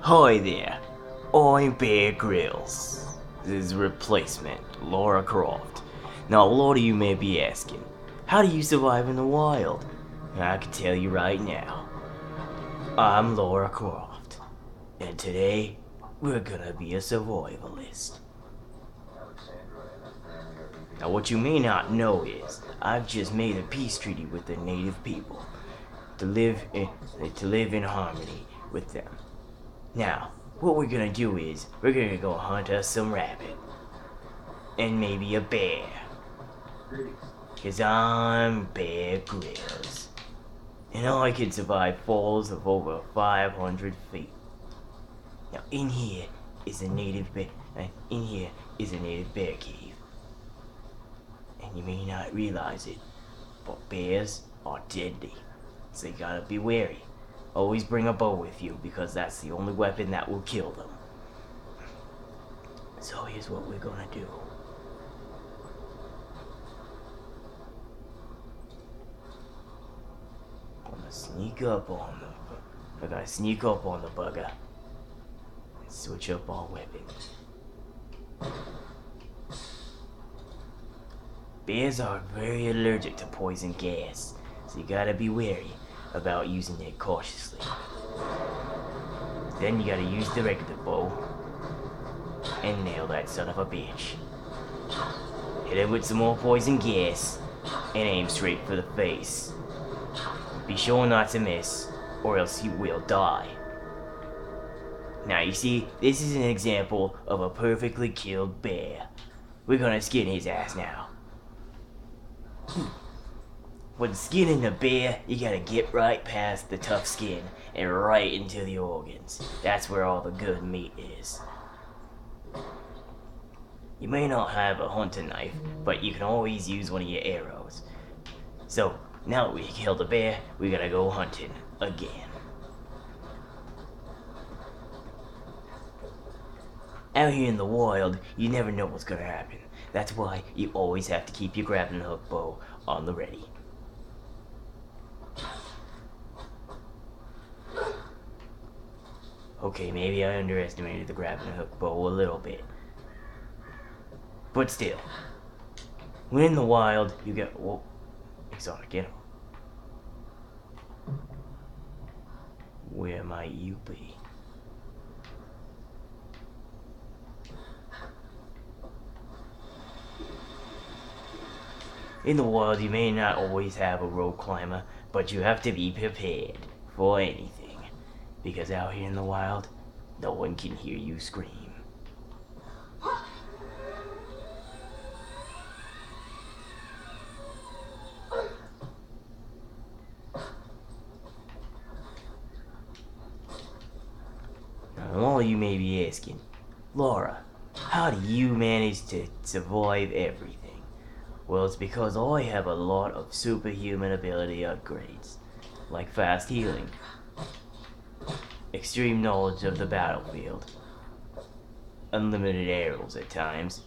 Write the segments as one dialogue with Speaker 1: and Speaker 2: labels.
Speaker 1: Hi there, I'm Bear Grylls. This is replacement, Laura Croft. Now, a lot of you may be asking, how do you survive in the wild? I can tell you right now. I'm Laura Croft, and today we're gonna be a survivalist. Now, what you may not know is I've just made a peace treaty with the native people to live in harmony with them. Now, what we're gonna do is we're gonna go hunt us some rabbit and maybe a bear. Cause I'm Bear Grylls, and I can survive falls of over 500 feet. Now, in here is a native bear. In here is a native bear cave, and you may not realize it, but bears are deadly, so you gotta be wary. Always bring a bow with you because that's the only weapon that will kill them. So here's what we're gonna do. I'm gonna sneak up on them. I gotta sneak up on the bugger and switch up our weapons. Bears are very allergic to poison gas, so you gotta be wary about using it cautiously. Then you gotta use the regular bow and nail that son of a bitch. Hit him with some more poison gas and aim straight for the face. Be sure not to miss, or else you will die. Now you see, this is an example of a perfectly killed bear. We're gonna skin his ass now. When skinning a bear, you gotta get right past the tough skin and right into the organs. That's where all the good meat is. You may not have a hunting knife, but you can always use one of your arrows. So, now that we killed a bear, we gotta go hunting again. Out here in the wild, you never know what's gonna happen. That's why you always have to keep your grappling hook bow on the ready. Okay, maybe I underestimated the grappling hook bow a little bit. But still, when in the wild, you get, whoa, exotic animal. Where might you be? In the wild, you may not always have a rope climber, but you have to be prepared for anything. Because out here in the wild, no one can hear you scream. Now, all you may be asking, Laura, how do you manage to survive everything? Well, it's because I have a lot of superhuman ability upgrades, like fast healing, extreme knowledge of the battlefield, unlimited arrows at times,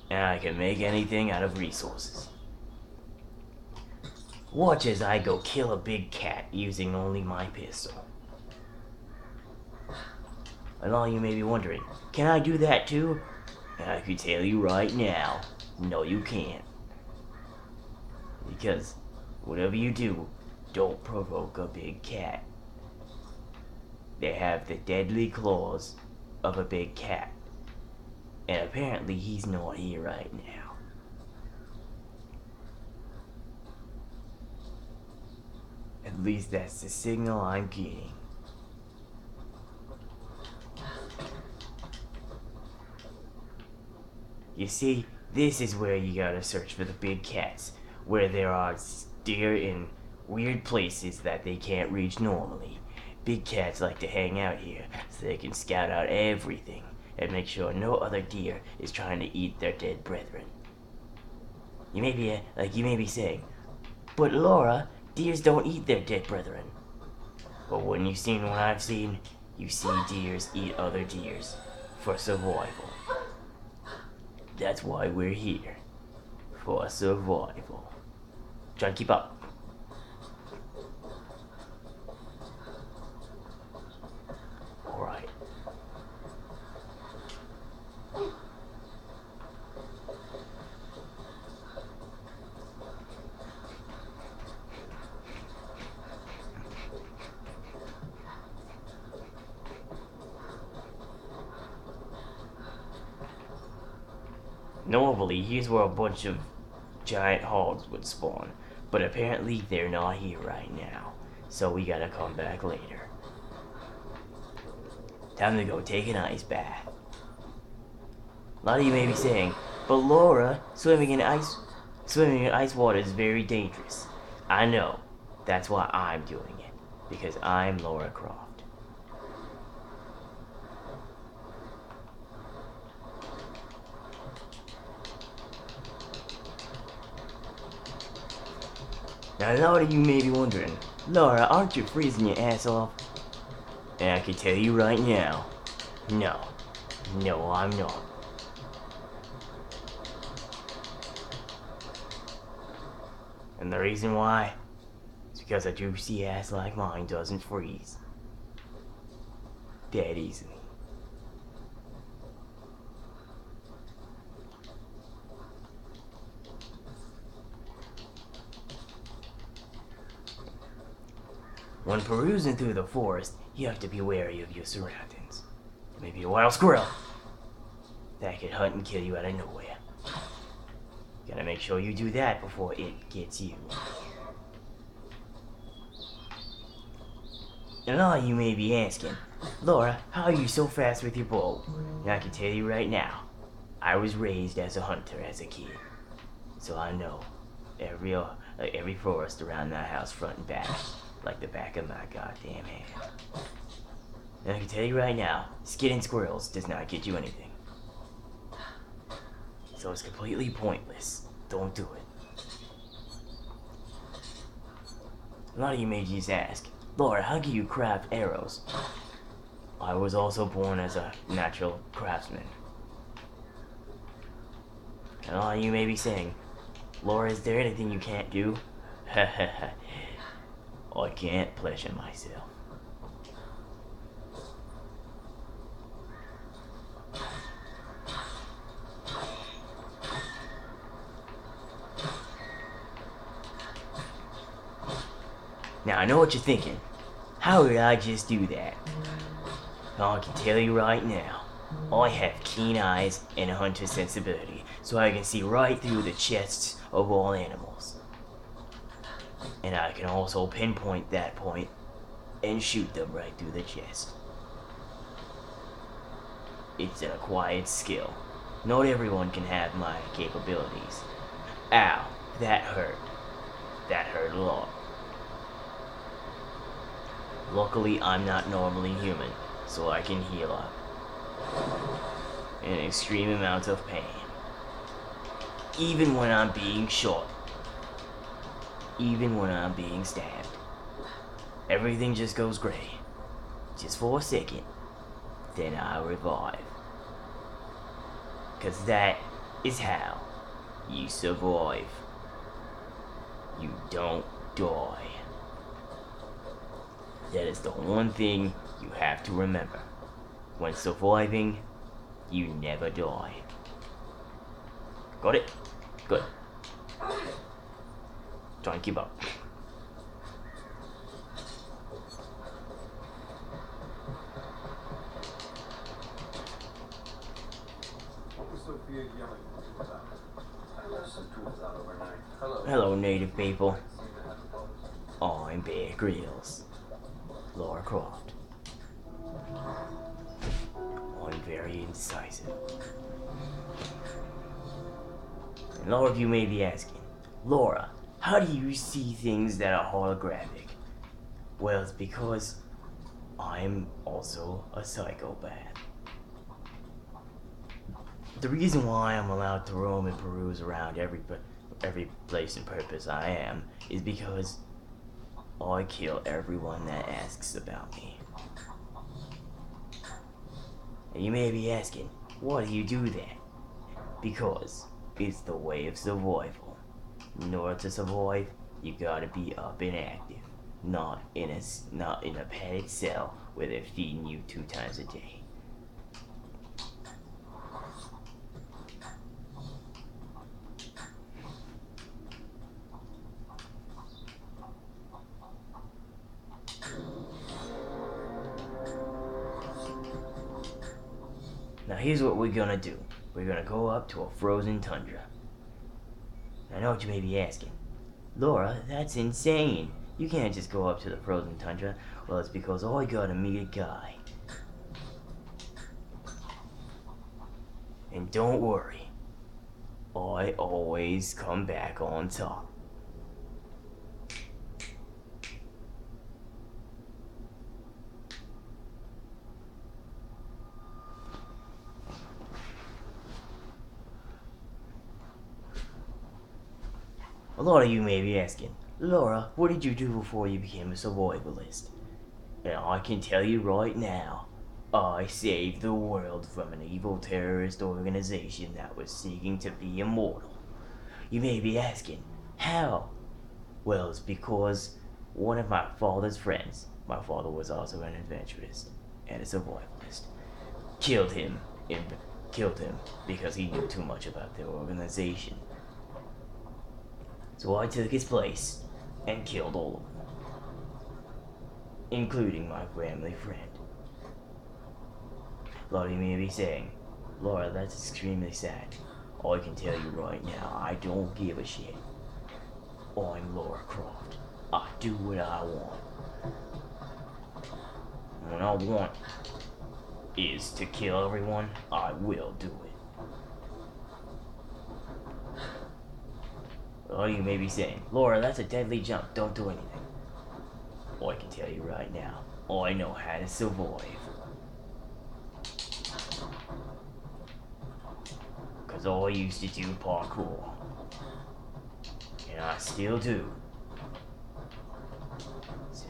Speaker 1: and I can make anything out of resources. Watch as I go kill a big cat using only my pistol. And all you may be wondering, can I do that too? And I can tell you right now, no you can't. Because whatever you do, don't provoke a big cat. They have the deadly claws of a big cat. And apparently he's not here right now. At least that's the signal I'm getting. You see, this is where you gotta search for the big cats, where there are deer in weird places that they can't reach normally. Big cats like to hang out here so they can scout out everything and make sure no other deer is trying to eat their dead brethren. You may be saying, but Laura, deers don't eat their dead brethren. But when you've seen what I've seen, you see deers eat other deers for survival. That's why we're here. For survival. Try to keep up. Alright. Normally, here's where a bunch of giant hogs would spawn, but apparently they're not here right now, so we gotta come back later. Time to go take an ice bath. A lot of you may be saying, but Laura, swimming in ice water is very dangerous. I know. That's why I'm doing it, because I'm Laura Croft. Now, a lot of you may be wondering, Laura, aren't you freezing your ass off? And I can tell you right now, no. No, I'm not. And the reason why is because a juicy ass like mine doesn't freeze that easily. When perusing through the forest, you have to be wary of your surroundings. There may be a wild squirrel that could hunt and kill you out of nowhere. You gotta make sure you do that before it gets you. And all you may be asking, Laura, how are you so fast with your bow? And I can tell you right now, I was raised as a hunter as a kid, so I know every forest around that house front and back, like the back of my goddamn hand. And I can tell you right now, skinning squirrels does not get you anything. So it's completely pointless. Don't do it. A lot of you may just ask, Laura, how can you craft arrows? I was also born as a natural craftsman. And all of you may be saying, Laura, is there anything you can't do? I can't pleasure myself. Now, I know what you're thinking. How did I just do that? Well, I can tell you right now, I have keen eyes and a hunter's sensibility, so I can see right through the chests of all animals. And I can also pinpoint that point and shoot them right through the chest. It's an acquired skill. Not everyone can have my capabilities. Ow, that hurt. That hurt a lot. Luckily, I'm not normally human, so I can heal up in extreme amounts of pain. Even when I'm being shot. Even when I'm being stabbed. Everything just goes gray. Just for a second. Then I revive. 'Cause that is how you survive. You don't die. That is the one thing you have to remember. When surviving, you never die. Got it? Good. Try and keep up.
Speaker 2: What was Sophia yelling about? I left some tools out overnight.
Speaker 1: Hello, native people. I'm Bear Grylls. Laura Croft. I'm very indecisive. And a lot of you may be asking, Laura, how do you see things that are holographic? Well, it's because I'm also a psychopath. The reason why I'm allowed to roam and peruse around every place and purpose I am is because I kill everyone that asks about me. And you may be asking, why do you do that? Because it's the way of survival. In order to survive, you gotta be up and active, not in a padded cell where they're feeding you 2 times a day. Now here's what we're gonna do. we're gonna go up to a frozen tundra. I know what you may be asking. Laura, that's insane. You can't just go up to the frozen tundra. Well, it's because I gotta meet a guy. And don't worry, I always come back on top. A lot of you may be asking, Laura, what did you do before you became a survivalist? And I can tell you right now, I saved the world from an evil terrorist organization that was seeking to be immortal. You may be asking, how? Well, it's because one of my father's friends, my father was also an adventurist and a survivalist, killed him because he knew too much about their organization. So I took his place and killed all of them, including my family friend. A lot of you may be saying, Laura, that's extremely sad. I can tell you right now, I don't give a shit. I'm Laura Croft. I do what I want. When I want is to kill everyone, I will do it. A lot of you may be saying, Laura, that's a deadly jump, don't do anything. I can tell you right now, I know how to survive. Because I used to do parkour. And I still do. It's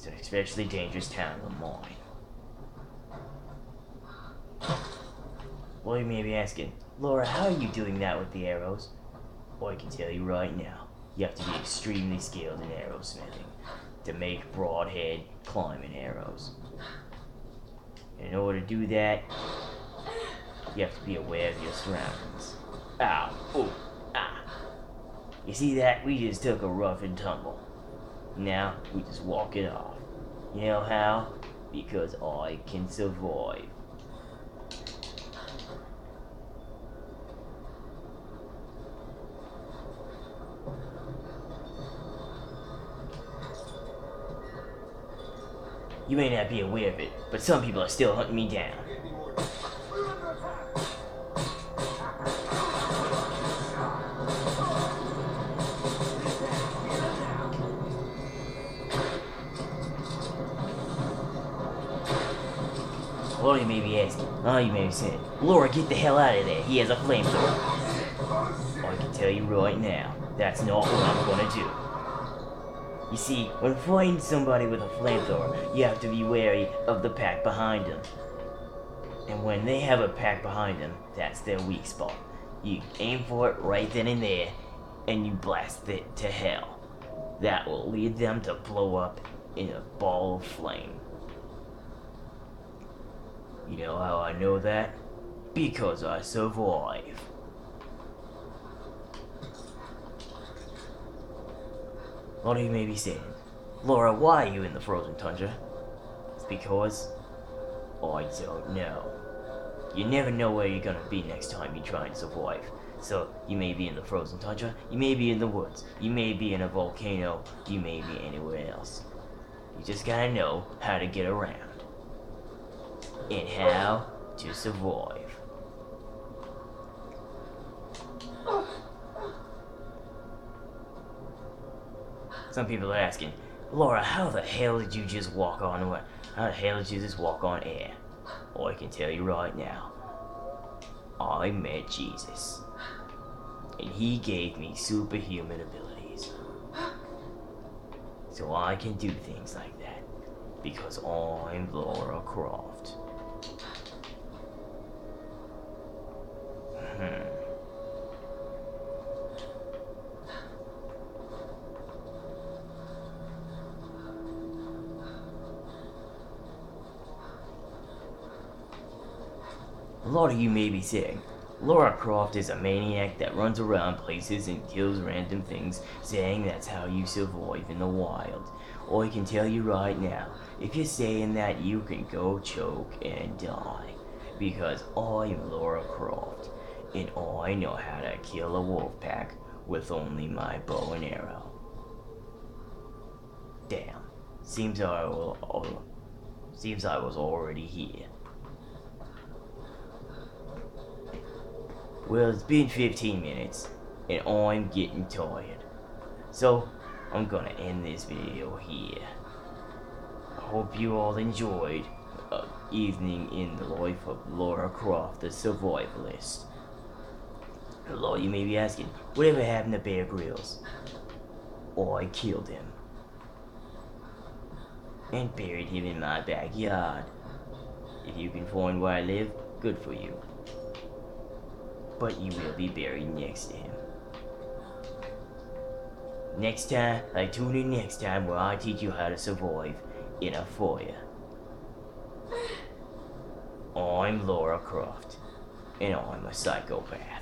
Speaker 1: an especially dangerous town of mine. Well, you may be asking, Laura, how are you doing that with the arrows? Well, I can tell you right now, you have to be extremely skilled in arrowsmithing to make broadhead climbing arrows. And in order to do that, you have to be aware of your surroundings. Ow, oh, ah. You see that? We just took a rough and tumble. Now, we just walk it off. You know how? Because I can survive. You may not be aware of it, but some people are still hunting me down. Well, you may be asking, you may be saying, Laura, get the hell out of there, he has a flamethrower. I can tell you right now, that's not what I'm gonna do. You see, when fighting somebody with a flamethrower, you have to be wary of the pack behind them. And when they have a pack behind them, that's their weak spot. You aim for it right then and there, and you blast it to hell. That will lead them to blow up in a ball of flame. You know how I know that? Because I survive. A lot of you may be saying, Laura, why are you in the frozen tundra? It's because I don't know. You never know where you're gonna be next time you try and survive. So you may be in the frozen tundra, you may be in the woods, you may be in a volcano, you may be anywhere else. You just gotta know how to get around. And how to survive. Some people are asking, Laura, how the hell did you just walk on air? How the hell did you just walk on air? Well, I can tell you right now. I met Jesus. And he gave me superhuman abilities. So I can do things like that. Because I'm Laura Croft. A lot of you may be saying, Laura Croft is a maniac that runs around places and kills random things, saying that's how you survive in the wild. Or I can tell you right now, if you're saying that, you can go choke and die. because I'm Laura Croft, and I know how to kill a wolf pack with only my bow and arrow. Damn, seems I was already here. Well, it's been 15 minutes, and I'm getting tired. So, I'm gonna end this video here. I hope you all enjoyed Evening in the Life of Laura Croft, the Survivalist. Hello, you may be asking, whatever happened to Bear Grylls? Oh, I killed him. And buried him in my backyard. If you can find where I live, good for you. But you will be buried next to him. Next time, tune in next time where I teach you how to survive in a fire. I'm Laura Croft, and I'm a psychopath.